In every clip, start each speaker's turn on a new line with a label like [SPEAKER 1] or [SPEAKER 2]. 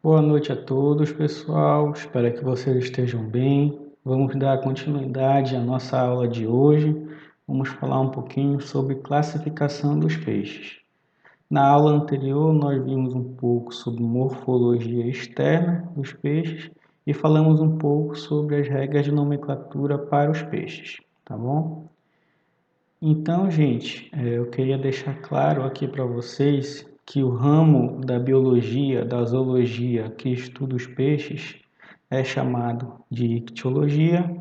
[SPEAKER 1] Boa noite a todos, pessoal. Espero que vocês estejam bem. Vamos dar continuidade à nossa aula de hoje. Vamos falar um pouquinho sobre classificação dos peixes. Na aula anterior, nós vimos um pouco sobre morfologia externa dos peixes e falamos um pouco sobre as regras de nomenclatura para os peixes, tá bom? Então, gente, eu queria deixar claro aqui para vocês que o ramo da biologia, da zoologia, que estuda os peixes, é chamado de ictiologia.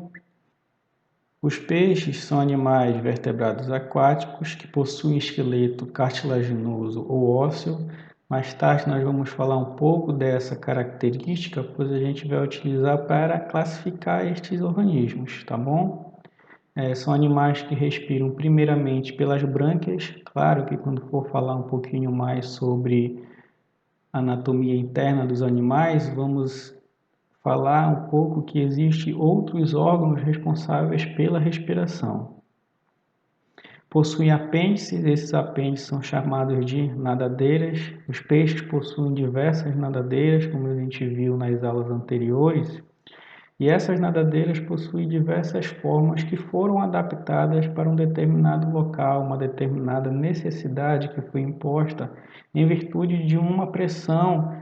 [SPEAKER 1] Os peixes são animais vertebrados aquáticos que possuem esqueleto cartilaginoso ou ósseo. Mais tarde nós vamos falar um pouco dessa característica, pois a gente vai utilizar para classificar estes organismos, tá bom? São animais que respiram primeiramente pelas brânquias. Claro que quando for falar um pouquinho mais sobre a anatomia interna dos animais, vamos falar um pouco que existem outros órgãos responsáveis pela respiração. Possuem apêndices, esses apêndices são chamados de nadadeiras. Os peixes possuem diversas nadadeiras, como a gente viu nas aulas anteriores. E essas nadadeiras possuem diversas formas que foram adaptadas para um determinado local, uma determinada necessidade que foi imposta em virtude de uma pressão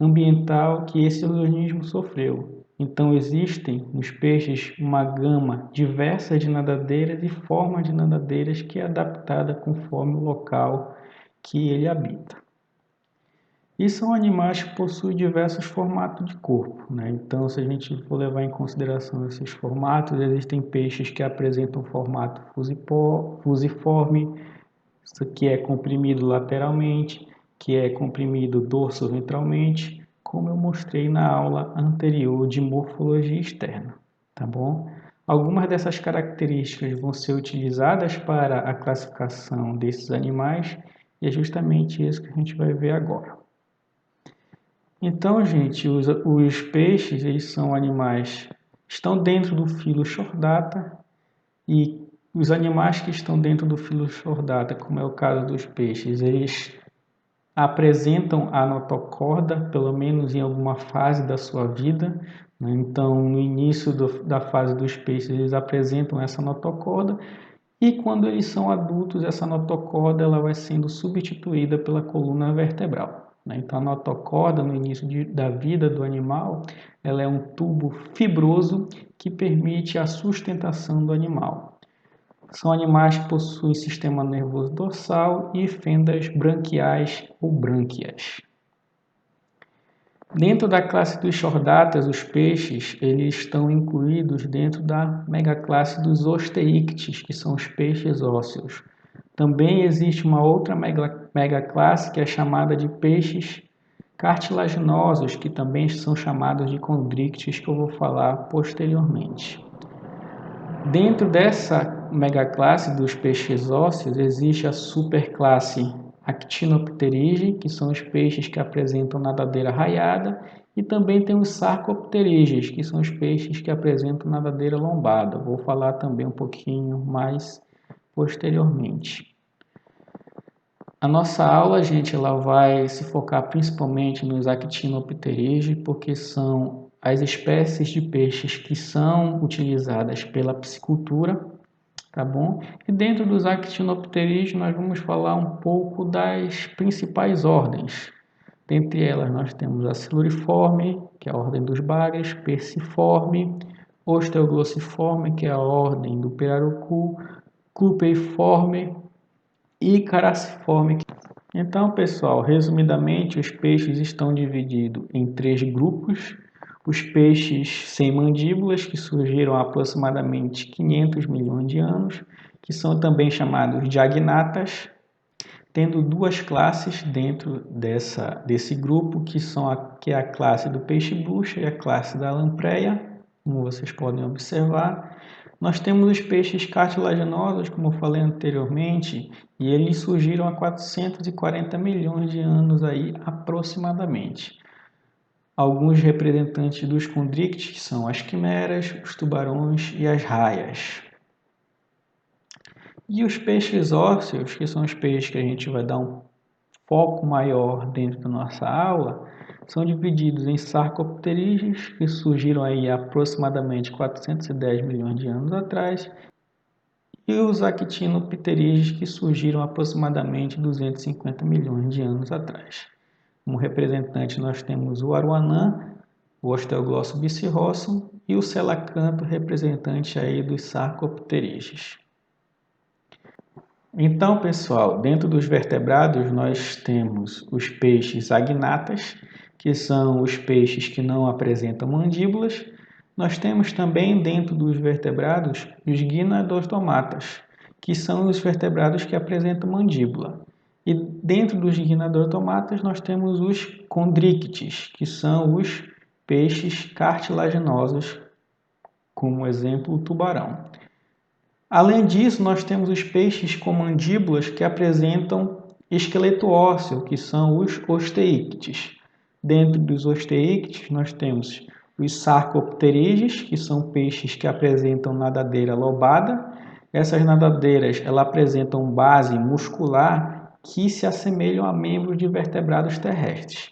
[SPEAKER 1] ambiental que esse organismo sofreu. Então existem nos peixes uma gama diversa de nadadeiras e formas de nadadeiras que é adaptada conforme o local que ele habita. E são animais que possuem diversos formatos de corpo, né? Então, se a gente for levar em consideração esses formatos, existem peixes que apresentam formato fusiforme, que é comprimido lateralmente, que é comprimido dorso-ventralmente, como eu mostrei na aula anterior de morfologia externa, tá bom? Algumas dessas características vão ser utilizadas para a classificação desses animais e é justamente isso que a gente vai ver agora. Então, gente, os peixes, eles são animais, estão dentro do filo Chordata, e os animais que estão dentro do filo Chordata, como é o caso dos peixes, eles apresentam a notocorda, pelo menos em alguma fase da sua vida, né? Então, no início da fase dos peixes, eles apresentam essa notocorda, e quando eles são adultos, essa notocorda ela vai sendo substituída pela coluna vertebral, né? Então, a notocorda, no início da vida do animal, ela é um tubo fibroso que permite a sustentação do animal. São animais que possuem sistema nervoso dorsal e fendas branquiais ou brânquias. Dentro da classe dos chordatas, os peixes, eles estão incluídos dentro da megaclasse dos osteíctes, que são os peixes ósseos. Também existe uma outra megaclasse que é chamada de peixes cartilaginosos, que também são chamados de condrictes, que eu vou falar posteriormente. Dentro dessa megaclasse dos peixes ósseos, existe a superclasse Actinopterige, que são os peixes que apresentam nadadeira raiada, e também tem os Sarcopteriges, que são os peixes que apresentam nadadeira lombada. Vou falar também um pouquinho mais posteriormente. A nossa aula, gente, ela vai se focar principalmente nos Actinopterige, porque são as espécies de peixes que são utilizadas pela piscicultura, tá bom? E dentro dos Actinopterige nós vamos falar um pouco das principais ordens. Dentre elas nós temos a Siluriforme, que é a ordem dos bagres, Perciforme, Osteoglossiforme, que é a ordem do pirarucu, Clupeiforme e Caraciforme. Então, pessoal, resumidamente, os peixes estão divididos em 3 grupos. Os peixes sem mandíbulas, que surgiram há aproximadamente 500 milhões de anos, que são também chamados de agnatas, tendo 2 classes dentro desse grupo, que é a classe do peixe-bucha e a classe da lampreia, como vocês podem observar. Nós temos os peixes cartilaginosos, como eu falei anteriormente, e eles surgiram há 440 milhões de anos aí, aproximadamente. Alguns representantes dos condrictes, que são as quimeras, os tubarões e as raias. E os peixes ósseos, que são os peixes que a gente vai dar um foco maior dentro da nossa aula são divididos em sarcopterídeos, que surgiram aí há aproximadamente 410 milhões de anos atrás, e os actinopterídeos, que surgiram há aproximadamente 250 milhões de anos atrás. Como representante, nós temos o aruanã, o Osteoglossum bicirrhossum e o selacanto, representante aí dos sarcopterídeos. Então, pessoal, dentro dos vertebrados nós temos os peixes agnatas, que são os peixes que não apresentam mandíbulas. Nós temos também dentro dos vertebrados os gymnodotomatas, que são os vertebrados que apresentam mandíbula. E dentro dos gymnodotomatas nós temos os condrictes, que são os peixes cartilaginosos, como exemplo o tubarão. Além disso, nós temos os peixes com mandíbulas que apresentam esqueleto ósseo, que são os osteíctes. Dentro dos osteíctes, nós temos os sarcopterídeos, que são peixes que apresentam nadadeira lobada. Essas nadadeiras apresentam base muscular que se assemelham a membros de vertebrados terrestres.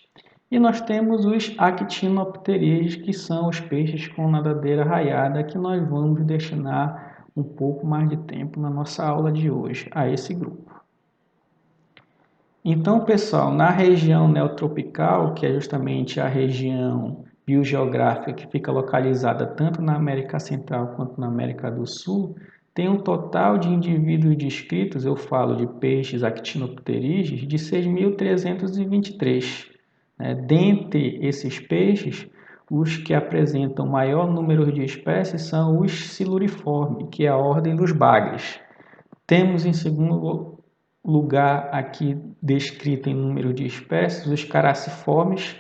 [SPEAKER 1] E nós temos os actinopterídeos, que são os peixes com nadadeira raiada, que nós vamos destinar um pouco mais de tempo na nossa aula de hoje a esse grupo. Então, pessoal, na região neotropical, que é justamente a região biogeográfica que fica localizada tanto na América Central quanto na América do Sul, tem um total de indivíduos descritos, eu falo de peixes actinopterídeos, de 6.323. Dentre esses peixes, os que apresentam maior número de espécies são os siluriformes, que é a ordem dos bagres. Temos em segundo lugar aqui descrito em número de espécies os caraciformes,